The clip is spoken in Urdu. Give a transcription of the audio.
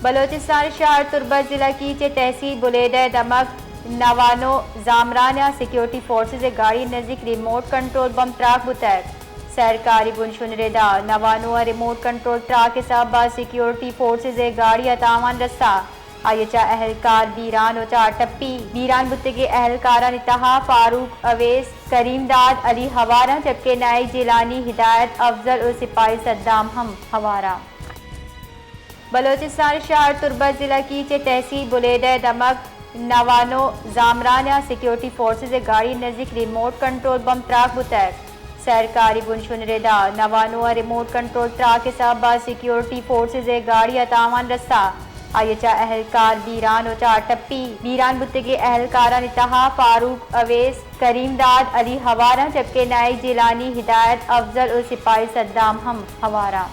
بلوچستان شہر تربت ضلع کی تحصیل بلیڈہ دمک نوانو زامرانہ سیکیورٹی فورسز گاڑی نزدیک ریموٹ کنٹرول بم ٹرک بتیک سرکاری بنشن ردا نوانو ریموٹ کنٹرول ٹرک کے ساتھ با سیکیورٹی فورسز گاڑی تاوان رسا آیچا اہلکار بیران وچا ٹپی بیران بتے کے اہلکاران اتہا فاروق اویس کریم داد علی ہوارہ جبکہ نائک جیلانی ہدایت افضل اور سپاہی صدام ہم ہوارہ بلوچستان شہر تربت ضلع کی تحصیل بلیڈہ دمک نوانو زامرانہ سیکیورٹی فورسز گاڑی نزدیک ریموٹ کنٹرول بم ٹرک بتیک سرکاری بنشن ردا نوانو ریموٹ کنٹرول ٹرک کے ساتھ با سیکیورٹی فورسز گاڑی تاوان رسا آیچا اہلکار بیران وچا ٹپی بیران بتے کے اہلکاران اتہا فاروق اویس کریم داد علی ہوارہ جبکہ نائک جیلانی ہدایت افضل اور سپاہی صدام ہم ہوارہ